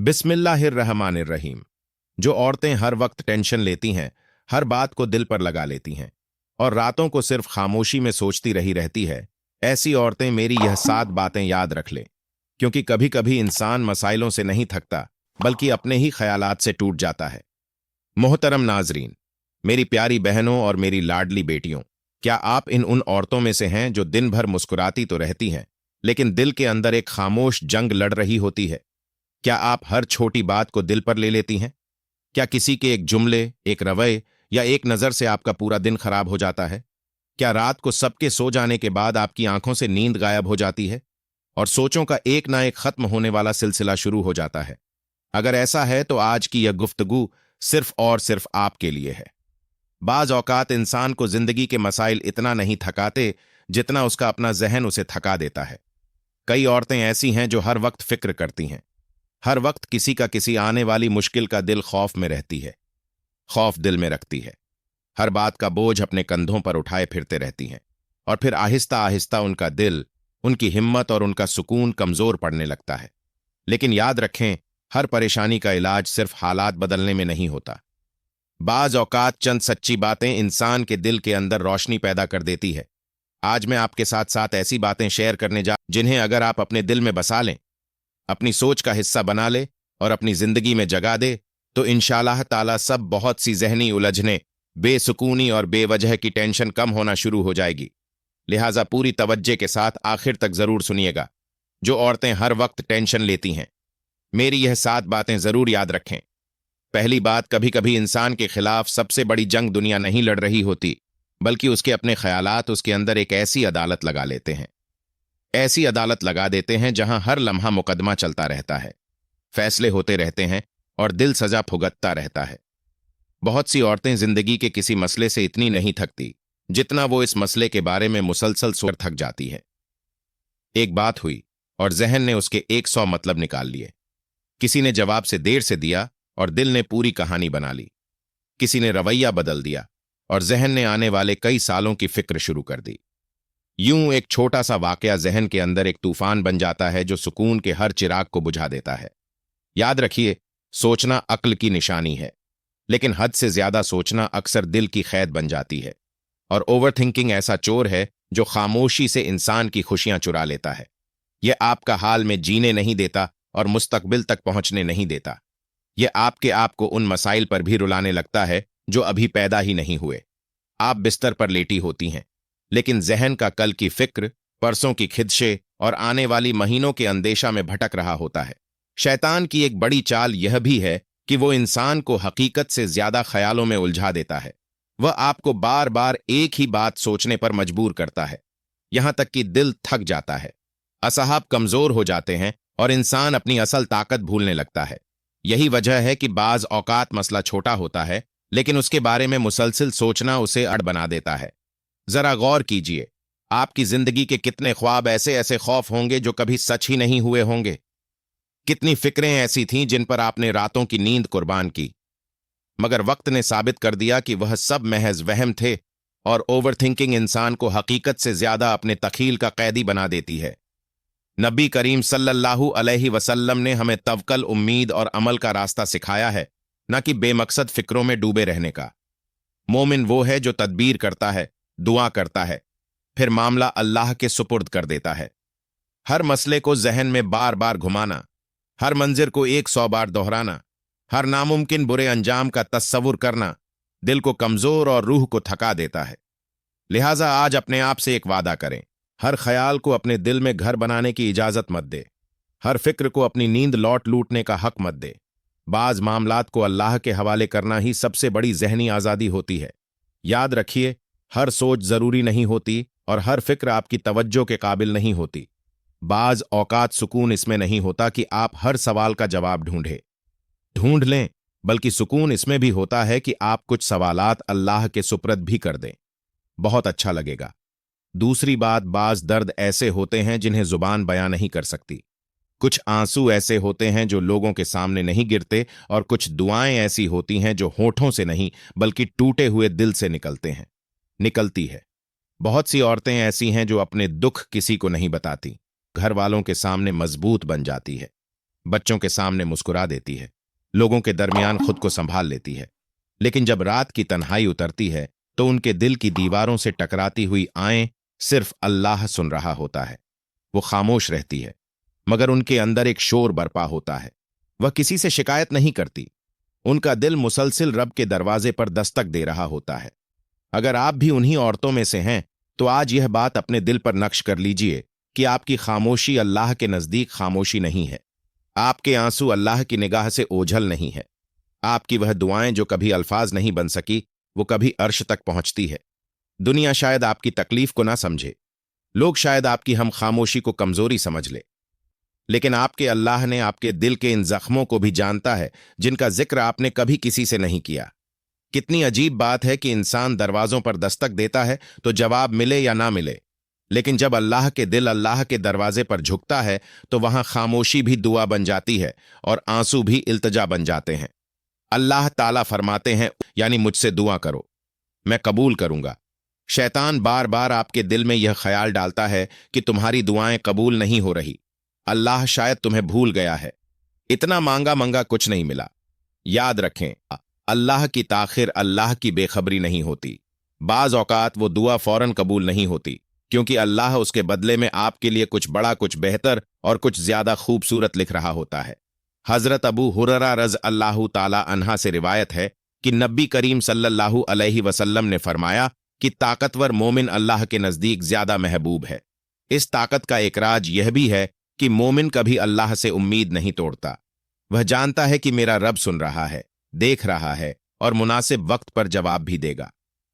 बिस्मिल्लाहिर्रहमानिर्रहीम। जो औरतें हर वक्त टेंशन लेती हैं, हर बात को दिल पर लगा लेती हैं और रातों को सिर्फ खामोशी में सोचती रही रहती है, ऐसी औरतें मेरी यह 7 बातें याद रख लें, क्योंकि कभी कभी इंसान मसाइलों से नहीं थकता बल्कि अपने ही ख्यालात से टूट जाता है। मोहतरम नाजरीन, मेरी प्यारी बहनों और मेरी लाडली बेटियों, क्या आप इन उन औरतों में से हैं जो दिन भर मुस्कुराती तो रहती हैं, लेकिन दिल के अंदर एक खामोश जंग लड़ रही होती है? क्या आप हर छोटी बात को दिल पर ले लेती हैं? क्या किसी के एक जुमले, एक रवैये या एक नज़र से आपका पूरा दिन खराब हो जाता है? क्या रात को सबके सो जाने के बाद आपकी आंखों से नींद गायब हो जाती है और सोचों का एक ना एक खत्म होने वाला सिलसिला शुरू हो जाता है? अगर ऐसा है तो आज की यह गुफ्तगू सिर्फ और सिर्फ आपके लिए है। बाज औकात इंसान को जिंदगी के मसाइल इतना नहीं थकाते जितना उसका अपना जहन उसे थका देता है। कई औरतें ऐसी हैं जो हर वक्त फिक्र करती हैं, हर वक्त किसी का किसी आने वाली मुश्किल का दिल खौफ में रहती है, खौफ दिल में रखती है, हर बात का बोझ अपने कंधों पर उठाए फिरते रहती हैं और फिर आहिस्ता आहिस्ता उनका दिल, उनकी हिम्मत और उनका सुकून कमजोर पड़ने लगता है। लेकिन याद रखें, हर परेशानी का इलाज सिर्फ हालात बदलने में नहीं होता। बाज औकात चंद सच्ची बातें इंसान के दिल के अंदर रोशनी पैदा कर देती है। आज मैं आपके साथ साथ ऐसी बातें शेयर करने जिन्हें अगर आप अपने दिल में बसा लें, अपनी सोच का हिस्सा बना ले और अपनी जिंदगी में जगा दे, तो इंशाअल्लाह ताला सब बहुत सी जहनी उलझने, बेसुकूनी और बेवजह की टेंशन कम होना शुरू हो जाएगी। लिहाजा पूरी तवज्जे के साथ आखिर तक जरूर सुनिएगा। जो औरतें हर वक्त टेंशन लेती हैं, मेरी यह 7 बातें जरूर याद रखें। पहली बात, कभी कभी इंसान के खिलाफ सबसे बड़ी जंग दुनिया नहीं लड़ रही होती, बल्कि उसके अपने ख्यालात उसके अंदर एक ऐसी अदालत लगा लेते हैं, ऐसी अदालत लगा देते हैं जहां हर लम्हा मुकदमा चलता रहता है, फैसले होते रहते हैं और दिल सजा भुगतता रहता है। बहुत सी औरतें जिंदगी के किसी मसले से इतनी नहीं थकती जितना वो इस मसले के बारे में मुसलसल सोच थक जाती है। एक बात हुई और जहन ने उसके 100 मतलब निकाल लिए। किसी ने जवाब से दिया और दिल ने पूरी कहानी बना ली। किसी ने रवैया बदल दिया और जहन ने आने वाले कई सालों की फिक्र शुरू कर दी। यूं एक छोटा सा वाकया जहन के अंदर एक तूफान बन जाता है जो सुकून के हर चिराग को बुझा देता है। याद रखिए, सोचना अक्ल की निशानी है, लेकिन हद से ज्यादा सोचना अक्सर दिल की कैद बन जाती है। और ओवर थिंकिंग ऐसा चोर है जो खामोशी से इंसान की खुशियां चुरा लेता है। यह आपका हाल में जीने नहीं देता और मुस्तकबिल तक पहुंचने नहीं देता। यह आपके आप को उन मसाइल पर भी रुलाने लगता है जो अभी पैदा ही नहीं हुए। आप बिस्तर पर लेटी होती हैं, लेकिन जहन का कल की फिक्र, परसों की खिदशे और आने वाली महीनों के अंदेशा में भटक रहा होता है। शैतान की एक बड़ी चाल यह भी है कि वो इंसान को हकीकत से ज्यादा ख्यालों में उलझा देता है। वह आपको बार बार एक ही बात सोचने पर मजबूर करता है, यहां तक कि दिल थक जाता है, असहाब कमजोर हो जाते हैं और इंसान अपनी असल ताकत भूलने लगता है। यही वजह है कि बाज औकात मसला छोटा होता है, लेकिन उसके बारे में मुसलसल सोचना उसे अड़ बना देता है। जरा गौर कीजिए, आपकी जिंदगी के कितने ख्वाब ऐसे ऐसे खौफ होंगे जो कभी सच ही नहीं हुए होंगे। कितनी फिक्रें ऐसी थीं जिन पर आपने रातों की नींद कुर्बान की, मगर वक्त ने साबित कर दिया कि वह सब महज वहम थे। और ओवर थिंकिंग इंसान को हकीकत से ज्यादा अपने तखील का कैदी बना देती है। नबी करीम सल्लल्लाहु अलैहि वसल्लम ने हमें तवक्ल, उम्मीद और अमल का रास्ता सिखाया है, न कि बेमकसद फिक्रों में डूबे रहने का। मोमिन वो है जो तदबीर करता है, दुआ करता है, फिर मामला अल्लाह के सुपुर्द कर देता है। हर मसले को जहन में बार बार घुमाना, हर मंजिर को 100 बार दोहराना, हर नामुमकिन बुरे अंजाम का तस्वुर करना दिल को कमजोर और रूह को थका देता है। लिहाजा आज अपने आप से एक वादा करें, हर ख्याल को अपने दिल में घर बनाने की इजाजत मत दे, हर फिक्र को अपनी नींद लूटने का हक मत दे। बाज मामलात को अल्लाह के हवाले करना ही सबसे बड़ी जहनी आज़ादी होती है। याद रखिए, हर सोच जरूरी नहीं होती और हर फिक्र आपकी तवज्जो के काबिल नहीं होती। बाज औकात सुकून इसमें नहीं होता कि आप हर सवाल का जवाब ढूंढ लें, बल्कि सुकून इसमें भी होता है कि आप कुछ सवालात अल्लाह के सुपुर्द भी कर दें। बहुत अच्छा लगेगा। दूसरी बात, बाज दर्द ऐसे होते हैं जिन्हें जुबान बयां नहीं कर सकती। कुछ आंसू ऐसे होते हैं जो लोगों के सामने नहीं गिरते और कुछ दुआएं ऐसी होती हैं जो होठों से नहीं बल्कि टूटे हुए दिल से निकलती है। बहुत सी औरतें ऐसी हैं जो अपने दुख किसी को नहीं बताती, घर वालों के सामने मजबूत बन जाती है, बच्चों के सामने मुस्कुरा देती है, लोगों के दरमियान खुद को संभाल लेती है। लेकिन जब रात की तन्हाई उतरती है तो उनके दिल की दीवारों से टकराती हुई आएं सिर्फ अल्लाह सुन रहा होता है। वो खामोश रहती है, मगर उनके अंदर एक शोर बरपा होता है। वह किसी से शिकायत नहीं करती, उनका दिल मुसलसिल रब के दरवाजे पर दस्तक दे रहा होता है। अगर आप भी उन्हीं औरतों में से हैं तो आज यह बात अपने दिल पर नक्श कर लीजिए कि आपकी खामोशी अल्लाह के नजदीक खामोशी नहीं है, आपके आंसू अल्लाह की निगाह से ओझल नहीं है, आपकी वह दुआएं जो कभी अल्फाज नहीं बन सकी वो कभी अर्श तक पहुंचती है। दुनिया शायद आपकी तकलीफ को ना समझे, लोग शायद आपकी हम खामोशी को कमजोरी समझ ले, लेकिन आपके अल्लाह ने आपके दिल के इन जख्मों को भी जानता है जिनका जिक्र आपने कभी किसी से नहीं किया। कितनी अजीब बात है कि इंसान दरवाजों पर दस्तक देता है तो जवाब मिले या ना मिले, लेकिन जब अल्लाह के दिल अल्लाह के दरवाजे पर झुकता है तो वहां खामोशी भी दुआ बन जाती है और आंसू भी इल्तजा बन जाते हैं। अल्लाह ताला फरमाते हैं, यानी मुझसे दुआ करो, मैं कबूल करूंगा। शैतान बार बार आपके दिल में यह ख्याल डालता है कि तुम्हारी दुआएं कबूल नहीं हो रही, अल्लाह शायद तुम्हें भूल गया है, इतना मांगा मंगा कुछ नहीं मिला। याद रखें, अल्लाह की ताखिर अल्लाह की बेखबरी नहीं होती। बाज औकात वो दुआ फौरन कबूल नहीं होती, क्योंकि अल्लाह उसके बदले में आपके लिए कुछ बड़ा, कुछ बेहतर और कुछ ज्यादा खूबसूरत लिख रहा होता है। हजरत अबू हुररा रज़ अल्लाह ताला अन्हा से रिवायत है कि नबी करीम सल्लल्लाहु अलैहि वसल्लम ने फरमाया कि ताकतवर मोमिन अल्लाह के नजदीक ज्यादा महबूब है। इस ताकत का एक राज यह भी है कि मोमिन कभी अल्लाह से उम्मीद नहीं तोड़ता। वह जानता है कि मेरा रब सुन रहा है, देख रहा है और मुनासिब वक्त पर जवाब भी देगा।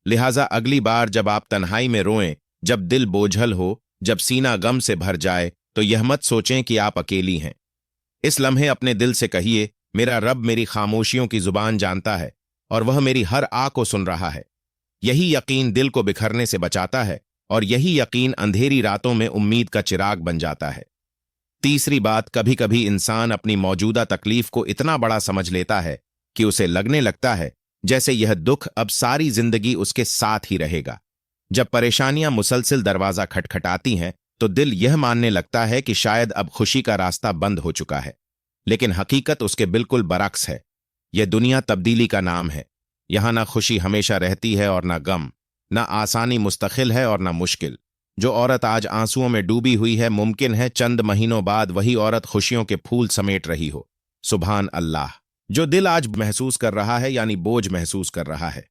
लिहाजा अगली बार जब आप तन्हाई में रोएं, जब दिल बोझल हो, जब सीना गम से भर जाए, तो यह मत सोचें कि आप अकेली हैं। इस लम्हे अपने दिल से कहिए, मेरा रब मेरी खामोशियों की जुबान जानता है और वह मेरी हर आ को सुन रहा है। यही यकीन दिल को बिखरने से बचाता है और यही यकीन अंधेरी रातों में उम्मीद का चिराग बन जाता है। तीसरी बात, कभी कभी इंसान अपनी मौजूदा तकलीफ को इतना बड़ा समझ लेता है कि उसे लगने लगता है जैसे यह दुख अब सारी जिंदगी उसके साथ ही रहेगा। जब परेशानियां मुसलसिल दरवाजा खटखटाती हैं तो दिल यह मानने लगता है कि शायद अब खुशी का रास्ता बंद हो चुका है, लेकिन हकीकत उसके बिल्कुल बरक्स है। यह दुनिया तब्दीली का नाम है। यहां ना खुशी हमेशा रहती है और ना गम, ना आसानी मुस्तकिल है और ना मुश्किल। जो औरत आज आंसुओं में डूबी हुई है, मुमकिन है चंद महीनों बाद वही औरत खुशियों के फूल समेट रही हो। सुभान अल्लाह। जो दिल आज महसूस कर रहा है, यानी बोझ महसूस कर रहा है,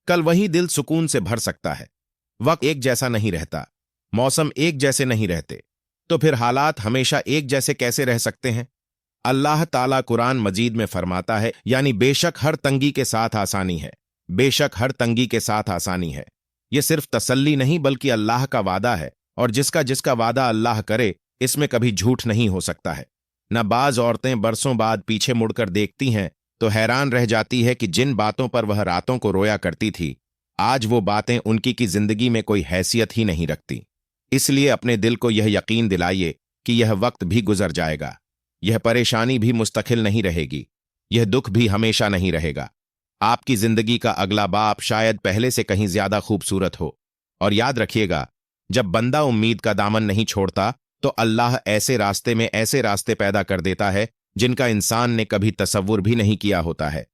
कल वही दिल सुकून से भर सकता है। वक्त एक जैसा नहीं रहता, मौसम एक जैसे नहीं रहते, तो फिर हालात हमेशा एक जैसे कैसे रह सकते हैं? अल्लाह ताला कुरान मजीद में फरमाता है, यानी बेशक हर तंगी के साथ आसानी है, बेशक हर तंगी के साथ आसानी है। यह सिर्फ तसल्ली नहीं बल्कि अल्लाह का वादा है, और जिसका जिसका वादा अल्लाह करे इसमें कभी झूठ नहीं हो सकता है। न बाज औरतें बरसों बाद पीछे मुड़कर देखती हैं तो हैरान रह जाती है कि जिन बातों पर वह रातों को रोया करती थी, आज वो बातें उनकी की जिंदगी में कोई हैसियत ही नहीं रखती। इसलिए अपने दिल को यह यकीन दिलाइए कि यह वक्त भी गुजर जाएगा, यह परेशानी भी मुस्तकिल नहीं रहेगी, यह दुख भी हमेशा नहीं रहेगा। आपकी जिंदगी का अगला बाप शायद पहले से कहीं ज्यादा खूबसूरत हो। और याद रखिएगा, जब बंदा उम्मीद का दामन नहीं छोड़ता तो अल्लाह ऐसे रास्ते में ऐसे रास्ते पैदा कर देता है जिनका इंसान ने कभी तसव्वुर भी नहीं किया होता है।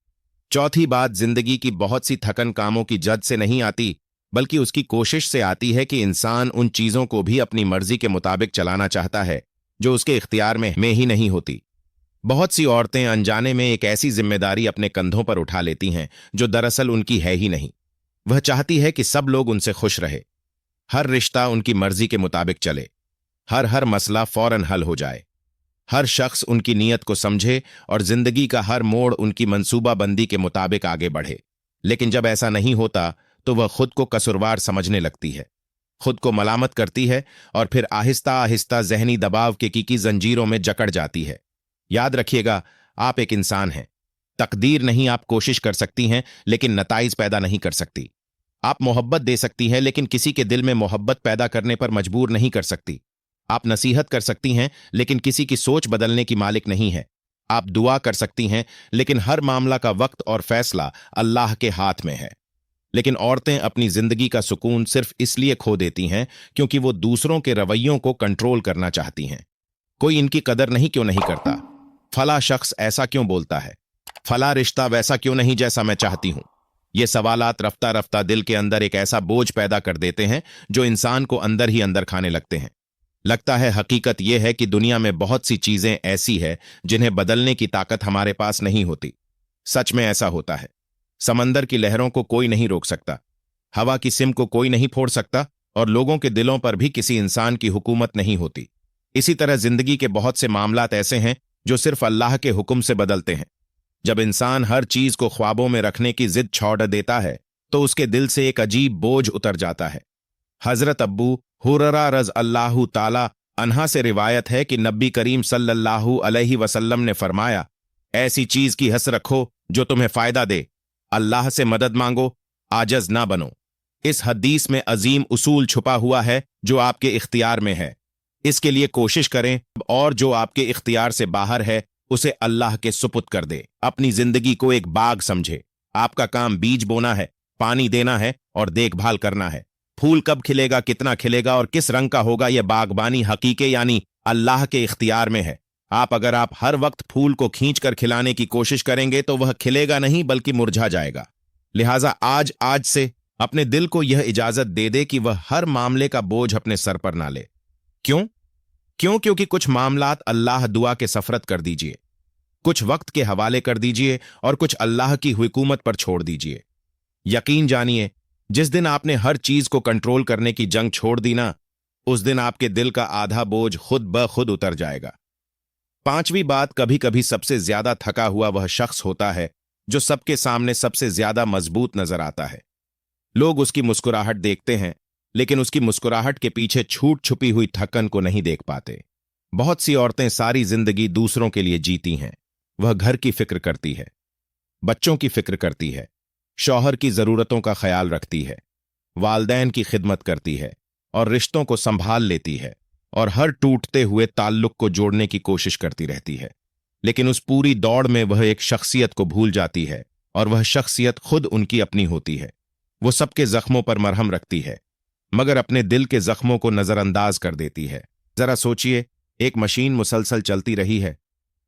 चौथी बात, जिंदगी की बहुत सी थकन कामों की जद से नहीं आती, बल्कि उसकी कोशिश से आती है कि इंसान उन चीजों को भी अपनी मर्जी के मुताबिक चलाना चाहता है जो उसके इख्तियार में ही नहीं होती। बहुत सी औरतें अनजाने में एक ऐसी जिम्मेदारी अपने कंधों पर उठा लेती हैं जो दरअसल उनकी है ही नहीं। वह चाहती है कि सब लोग उनसे खुश रहे, हर रिश्ता उनकी मर्जी के मुताबिक चले, हर मसला फौरन हल हो जाए, हर शख्स उनकी नीयत को समझे और जिंदगी का हर मोड़ उनकी मंसूबाबंदी के मुताबिक आगे बढ़े। लेकिन जब ऐसा नहीं होता तो वह खुद को कसूरवार समझने लगती है, खुद को मलामत करती है और फिर आहिस्ता आहिस्ता जहनी दबाव के की जंजीरों में जकड़ जाती है। याद रखिएगा, आप एक इंसान हैं, तकदीर नहीं आप कोशिश कर सकती हैं लेकिन नताइज पैदा नहीं कर सकती। आप मोहब्बत दे सकती हैं लेकिन किसी के दिल में मोहब्बत पैदा करने पर मजबूर नहीं कर सकती। आप नसीहत कर सकती हैं लेकिन किसी की सोच बदलने की मालिक नहीं है। आप दुआ कर सकती हैं लेकिन हर मामला का वक्त और फैसला अल्लाह के हाथ में है। लेकिन औरतें अपनी जिंदगी का सुकून सिर्फ इसलिए खो देती हैं क्योंकि वो दूसरों के रवैयों को कंट्रोल करना चाहती हैं। कोई इनकी कदर नहीं क्यों नहीं करता, फला शख्स ऐसा क्यों बोलता है, फला रिश्ता वैसा क्यों नहीं जैसा मैं चाहती हूं। ये सवालात रफ्ता रफ्ता दिल के अंदर एक ऐसा बोझ पैदा कर देते हैं जो इंसान को अंदर ही अंदर खाने लगते हैं। लगता है हकीकत यह है कि दुनिया में बहुत सी चीजें ऐसी है जिन्हें बदलने की ताकत हमारे पास नहीं होती। सच में ऐसा होता है। समंदर की लहरों को कोई नहीं रोक सकता, हवा की सिम को कोई नहीं फोड़ सकता, और लोगों के दिलों पर भी किसी इंसान की हुकूमत नहीं होती। इसी तरह जिंदगी के बहुत से मामलात ऐसे हैं जो सिर्फ अल्लाह के हुक्म से बदलते हैं। जब इंसान हर चीज को ख्वाबों में रखने की जिद छोड़ देता है तो उसके दिल से एक अजीब बोझ उतर जाता है। हजरत अब्बू हुररा रज़ अल्लाहु ताला अन्हा से रिवायत है कि नबी करीम सल्लल्लाहु अलैहि वसल्लम ने फरमाया, ऐसी चीज की हस रखो जो तुम्हें फायदा दे, अल्लाह से मदद मांगो, आजज ना बनो। इस हदीस में अजीम उसूल छुपा हुआ है जो आपके इख्तियार में है, इसके लिए कोशिश करें, और जो आपके इख्तियार से बाहर है उसे अल्लाह के सुपुर्द कर दे। अपनी जिंदगी को एक बाग समझे। आपका काम बीज बोना है, पानी देना है और देखभाल करना है। फूल कब खिलेगा, कितना खिलेगा और किस रंग का होगा, यह बागबानी हकीके यानी अल्लाह के इख्तियार में है। अगर आप हर वक्त फूल को खींचकर खिलाने की कोशिश करेंगे तो वह खिलेगा नहीं बल्कि मुरझा जाएगा। लिहाजा आज से अपने दिल को यह इजाजत दे दे कि वह हर मामले का बोझ अपने सर पर ना ले। क्योंकि कुछ मामलात अल्लाह दुआ के सफरत कर दीजिए, कुछ वक्त के हवाले कर दीजिए और कुछ अल्लाह की हुकूमत पर छोड़ दीजिए। यकीन जानिए, जिस दिन आपने हर चीज को कंट्रोल करने की जंग छोड़ दी ना, उस दिन आपके दिल का आधा बोझ खुद ब खुद उतर जाएगा। पांचवी बात, कभी कभी सबसे ज्यादा थका हुआ वह शख्स होता है जो सबके सामने सबसे ज्यादा मजबूत नजर आता है। लोग उसकी मुस्कुराहट देखते हैं लेकिन उसकी मुस्कुराहट के पीछे छूट छुपी हुई थकन को नहीं देख पाते। बहुत सी औरतें सारी जिंदगी दूसरों के लिए जीती हैं। वह घर की फिक्र करती है, बच्चों की फिक्र करती है, शौहर की जरूरतों का ख्याल रखती है, वालदैन की खिदमत करती है और रिश्तों को संभाल लेती है और हर टूटते हुए ताल्लुक को जोड़ने की कोशिश करती रहती है। लेकिन उस पूरी दौड़ में वह एक शख्सियत को भूल जाती है और वह शख्सियत खुद उनकी अपनी होती है। वो सबके जख्मों पर मरहम रखती है मगर अपने दिल के जख्मों को नजरअंदाज कर देती है। जरा सोचिए, एक मशीन मुसलसल चलती रही है,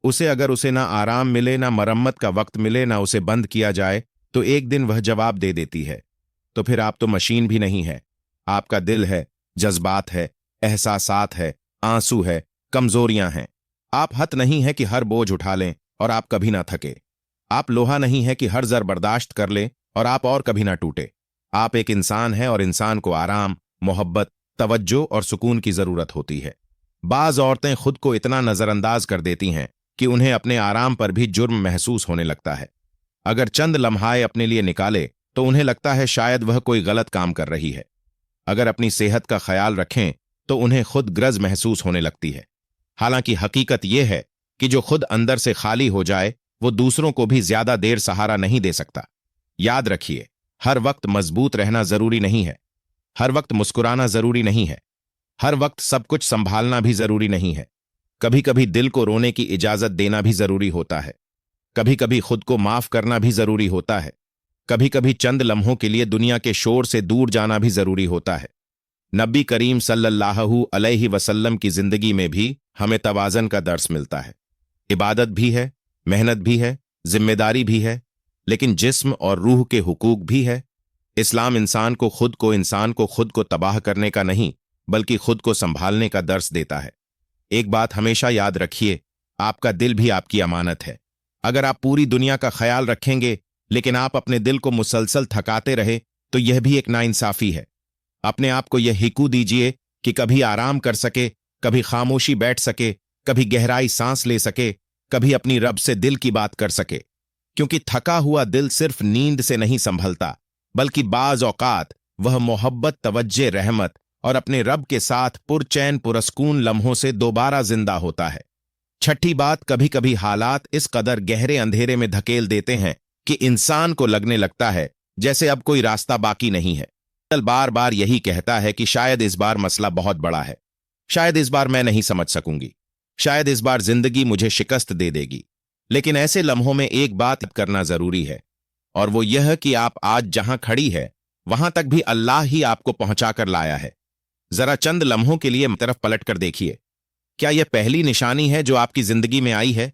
उसे ना आराम मिले, ना मरम्मत का वक्त मिले, ना उसे बंद किया जाए तो एक दिन वह जवाब दे देती है। तो फिर आप तो मशीन भी नहीं है, आपका दिल है, जज्बात है, एहसासात है, आंसू है, कमजोरियां हैं। आप हथ नहीं है कि हर बोझ उठा लें और आप कभी ना थके। आप लोहा नहीं है कि हर जर बर्दाश्त कर लें और आप और कभी ना टूटे। आप एक इंसान हैं और इंसान को आराम, मोहब्बत, तवज्जो और सुकून की जरूरत होती है। बाज औरतें खुद को इतना नजरअंदाज कर देती हैं कि उन्हें अपने आराम पर भी जुर्म महसूस होने लगता है। अगर चंद लम्हाए अपने लिए निकाले तो उन्हें लगता है शायद वह कोई गलत काम कर रही है। अगर अपनी सेहत का ख्याल रखें तो उन्हें खुद ग्रज महसूस होने लगती है। हालांकि हकीकत यह है कि जो खुद अंदर से खाली हो जाए वो दूसरों को भी ज्यादा देर सहारा नहीं दे सकता। याद रखिए, हर वक्त मजबूत रहना जरूरी नहीं है, हर वक्त मुस्कुराना जरूरी नहीं है, हर वक्त सब कुछ संभालना भी जरूरी नहीं है। कभी कभी दिल को रोने की इजाजत देना भी जरूरी होता है, कभी कभी खुद को माफ करना भी जरूरी होता है, कभी कभी चंद लम्हों के लिए दुनिया के शोर से दूर जाना भी जरूरी होता है। नबी करीम सल्लल्लाहु अलैहि वसल्लम की जिंदगी में भी हमें तवाज़न का दर्स मिलता है। इबादत भी है, मेहनत भी है, जिम्मेदारी भी है, लेकिन जिस्म और रूह के हुकूक भी है। इस्लाम इंसान को खुद को तबाह करने का नहीं बल्कि खुद को संभालने का दर्स देता है। एक बात हमेशा याद रखिए, आपका दिल भी आपकी अमानत है। अगर आप पूरी दुनिया का ख्याल रखेंगे लेकिन आप अपने दिल को मुसलसल थकाते रहे तो यह भी एक नाइंसाफी है। अपने आप को यह हिकू दीजिए कि कभी आराम कर सके, कभी खामोशी बैठ सके, कभी गहराई सांस ले सके, कभी अपनी रब से दिल की बात कर सके। क्योंकि थका हुआ दिल सिर्फ नींद से नहीं संभलता बल्कि बाज औकात वह मोहब्बत, तवज्जे, रहमत और अपने रब के साथ पुरचैन पुरस्कून लम्हों से दोबारा जिंदा होता है। छठी बात, कभी कभी हालात इस कदर गहरे अंधेरे में धकेल देते हैं कि इंसान को लगने लगता है जैसे अब कोई रास्ता बाकी नहीं है। दिल बार बार यही कहता है कि शायद इस बार मसला बहुत बड़ा है, शायद इस बार मैं नहीं समझ सकूंगी, शायद इस बार जिंदगी मुझे शिकस्त दे देगी। लेकिन ऐसे लम्हों में एक बात करना जरूरी है और वो यह कि आप आज जहां खड़ी है वहां तक भी अल्लाह ही आपको पहुंचाकर लाया है। जरा चंद लम्हों के लिए तरफ पलट कर देखिए, क्या यह पहली निशानी है जो आपकी जिंदगी में आई है?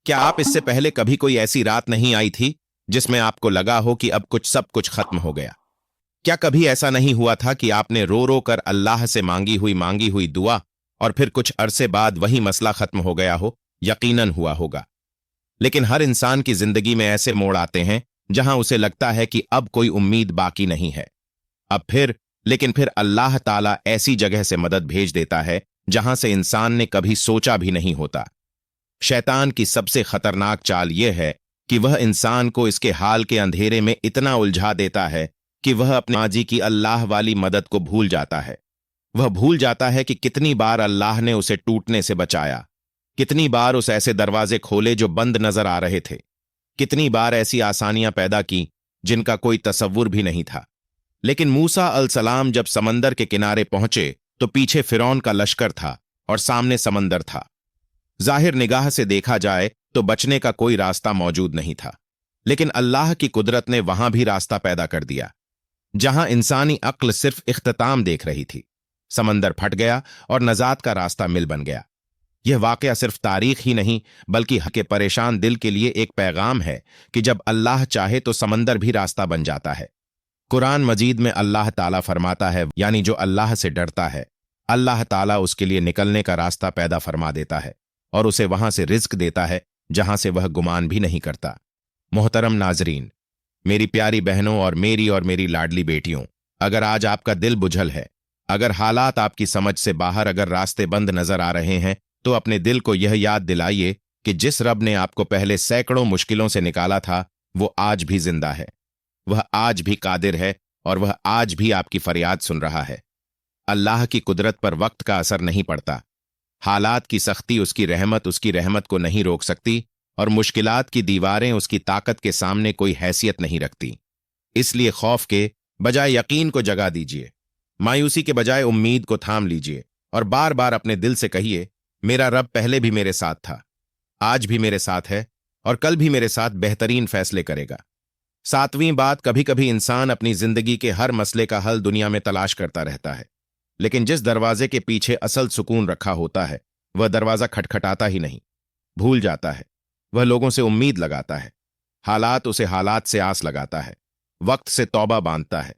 क्या आप इससे पहले कभी कोई ऐसी रात नहीं आई थी जिसमें आपको लगा हो कि अब सब कुछ खत्म हो गया? क्या कभी ऐसा नहीं हुआ था कि आपने रो रो कर अल्लाह से मांगी हुई दुआ और फिर कुछ अरसे बाद वही मसला खत्म हो गया हो? यकीनन हुआ होगा। लेकिन हर इंसान की जिंदगी में ऐसे मोड़ आते हैं जहां उसे लगता है कि अब कोई उम्मीद बाकी नहीं है। लेकिन फिर अल्लाह ताला ऐसी जगह से मदद भेज देता है जहां से इंसान ने कभी सोचा भी नहीं होता। शैतान की सबसे खतरनाक चाल यह है कि वह इंसान को इसके हाल के अंधेरे में इतना उलझा देता है कि वह अपने माजी की अल्लाह वाली मदद को भूल जाता है। वह भूल जाता है कि कितनी बार अल्लाह ने उसे टूटने से बचाया, कितनी बार उस ऐसे दरवाजे खोले जो बंद नजर आ रहे थे, कितनी बार ऐसी आसानियां पैदा की जिनका कोई तसव्वुर भी नहीं था। लेकिन मूसा अलसलाम जब समंदर के किनारे पहुंचे तो पीछे फिरौन का लश्कर था और सामने समंदर था। जाहिर निगाह से देखा जाए तो बचने का कोई रास्ता मौजूद नहीं था, लेकिन अल्लाह की कुदरत ने वहां भी रास्ता पैदा कर दिया जहां इंसानी अक्ल सिर्फ इख्तिताम देख रही थी। समंदर फट गया और नजात का रास्ता मिल बन गया। यह वाकया सिर्फ तारीख ही नहीं बल्कि हक के परेशान दिल के लिए एक पैगाम है कि जब अल्लाह चाहे तो समंदर भी रास्ता बन जाता है। कुरान मजीद में अल्लाह ताला फरमाता है, यानी जो अल्लाह से डरता है अल्लाह ताला उसके लिए निकलने का रास्ता पैदा फरमा देता है और उसे वहां से रिज्क देता है जहां से वह गुमान भी नहीं करता। मोहतरम नाजरीन, मेरी प्यारी बहनों और मेरी लाडली बेटियों, अगर आज आपका दिल बुझल है, अगर हालात आपकी समझ से बाहर, अगर रास्ते बंद नजर आ रहे हैं, तो अपने दिल को यह याद दिलाइए कि जिस रब ने आपको पहले सैकड़ों मुश्किलों से निकाला था वो आज भी जिंदा है, वह आज भी कादिर है और वह आज भी आपकी फरियाद सुन रहा है। अल्लाह की कुदरत पर वक्त का असर नहीं पड़ता। हालात की सख्ती उसकी रहमत को नहीं रोक सकती और मुश्किलात की दीवारें उसकी ताकत के सामने कोई हैसियत नहीं रखती। इसलिए खौफ के बजाय यकीन को जगा दीजिए, मायूसी के बजाय उम्मीद को थाम लीजिए और बार बार अपने दिल से कहिए, मेरा रब पहले भी मेरे साथ था, आज भी मेरे साथ है और कल भी मेरे साथ बेहतरीन फैसले करेगा। सातवीं बात, कभी कभी इंसान अपनी जिंदगी के हर मसले का हल दुनिया में तलाश करता रहता है, लेकिन जिस दरवाजे के पीछे असल सुकून रखा होता है वह दरवाजा खटखटाता ही नहीं, भूल जाता है। वह लोगों से उम्मीद लगाता है, हालात से आस लगाता है, वक्त से तौबा बांधता है,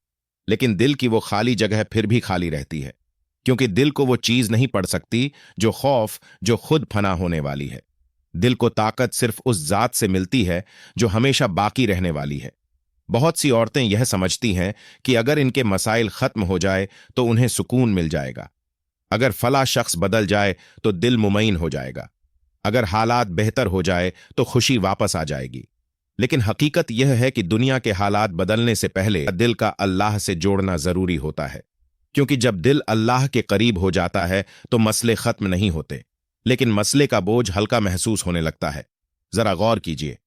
लेकिन दिल की वो खाली जगह फिर भी खाली रहती है, क्योंकि दिल को वो चीज नहीं पड़ सकती जो खौफ, जो खुद फना होने वाली है। दिल को ताकत सिर्फ उस जात से मिलती है जो हमेशा बाकी रहने वाली है। बहुत सी औरतें यह समझती हैं कि अगर इनके मसाइल खत्म हो जाए तो उन्हें सुकून मिल जाएगा, अगर फला शख्स बदल जाए तो दिल मुमैन हो जाएगा, अगर हालात बेहतर हो जाए तो खुशी वापस आ जाएगी। लेकिन हकीकत यह है कि दुनिया के हालात बदलने से पहले दिल का अल्लाह से जोड़ना जरूरी होता है, क्योंकि जब दिल अल्लाह के करीब हो जाता है तो मसले खत्म नहीं होते, लेकिन मसले का बोझ हल्का महसूस होने लगता है। जरा गौर कीजिए,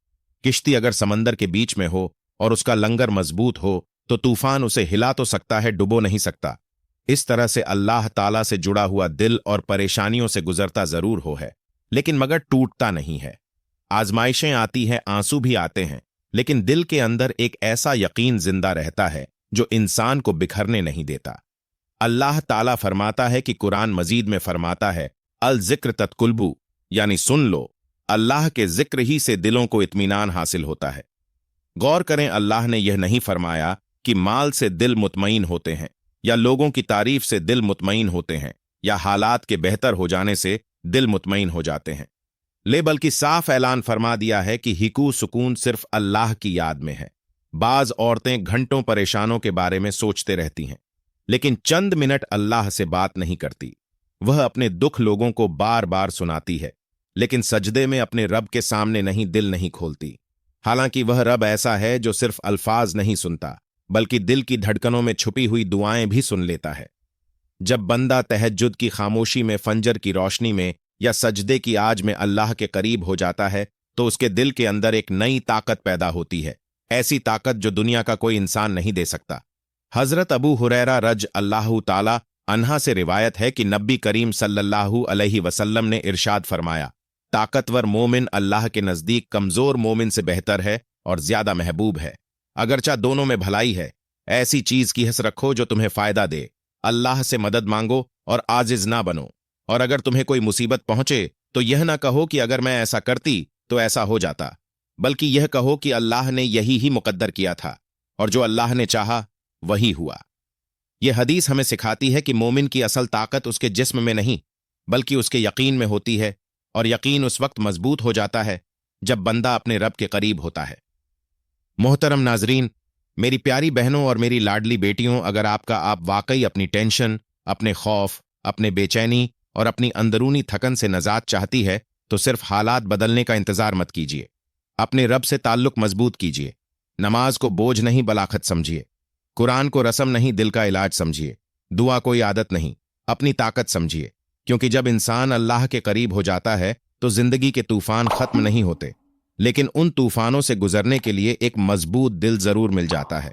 किश्ती अगर समंदर के बीच में हो और उसका लंगर मजबूत हो तो तूफान उसे हिला तो सकता है, डुबो नहीं सकता। इस तरह से अल्लाह ताला से जुड़ा हुआ दिल और परेशानियों से गुजरता जरूर हो है, लेकिन मगर टूटता नहीं है। आजमाइशें आती हैं, आंसू भी आते हैं, लेकिन दिल के अंदर एक ऐसा यकीन जिंदा रहता है जो इंसान को बिखरने नहीं देता। अल्लाह ताला फरमाता है कि कुरान मजीद में फरमाता है, अल जिक्र तत्कुल्बु, यानी सुन लो, अल्लाह के जिक्र ही से दिलों को इत्मीनान हासिल होता है। गौर करें, अल्लाह ने यह नहीं फरमाया कि माल से दिल मुतमईन होते हैं या लोगों की तारीफ से दिल मुतमईन होते हैं या हालात के बेहतर हो जाने से दिल मुतमईन हो जाते हैं, बल्कि साफ ऐलान फरमा दिया है कि हिकू सुकून सिर्फ अल्लाह की याद में है। बाज औरतें घंटों परेशानों के बारे में सोचते रहती हैं, लेकिन चंद मिनट अल्लाह से बात नहीं करती। वह अपने दुख लोगों को बार बार सुनाती है, लेकिन सजदे में अपने रब के सामने नहीं, दिल नहीं खोलती। हालांकि वह रब ऐसा है जो सिर्फ अल्फाज नहीं सुनता बल्कि दिल की धड़कनों में छुपी हुई दुआएं भी सुन लेता है। जब बंदा तहज्जुद की खामोशी में, फंजर की रोशनी में या सजदे की आज में अल्लाह के करीब हो जाता है तो उसके दिल के अंदर एक नई ताकत पैदा होती है, ऐसी ताकत जो दुनिया का कोई इंसान नहीं दे सकता। हजरत अबू हुरैरा रज अल्लाह ताला अन्हा से रिवायत है कि नबी करीम सल्लल्लाहु अलैहि वसल्लम ने इरशाद फरमाया, ताकतवर मोमिन अल्लाह के नजदीक कमजोर मोमिन से बेहतर है और ज्यादा महबूब है, अगरचा दोनों में भलाई है। ऐसी चीज की हस रखो जो तुम्हें फायदा दे, अल्लाह से मदद मांगो और आजिज ना बनो, और अगर तुम्हें कोई मुसीबत पहुंचे तो यह ना कहो कि अगर मैं ऐसा करती तो ऐसा हो जाता, बल्कि यह कहो कि अल्लाह ने यही ही मुकद्दर किया था और जो अल्लाह ने चाहा वही हुआ। यह हदीस हमें सिखाती है कि मोमिन की असल ताकत उसके जिस्म में नहीं बल्कि उसके यकीन में होती है, और यकीन उस वक्त मजबूत हो जाता है जब बंदा अपने रब के करीब होता है। मोहतरम नाजरीन, मेरी प्यारी बहनों और मेरी लाडली बेटियों, अगर आप वाकई अपनी टेंशन, अपने खौफ, अपने बेचैनी और अपनी अंदरूनी थकन से नजात चाहती है तो सिर्फ हालात बदलने का इंतजार मत कीजिए। अपने रब से ताल्लुक मजबूत कीजिए। नमाज को बोझ नहीं बलाखत समझिए। कुरान को रस्म नहीं दिल का इलाज समझिए। दुआ कोई आदत नहीं, अपनी ताकत समझिए, क्योंकि जब इंसान अल्लाह के करीब हो जाता है तो जिंदगी के तूफान खत्म नहीं होते, लेकिन उन तूफानों से गुजरने के लिए एक मजबूत दिल जरूर मिल जाता है।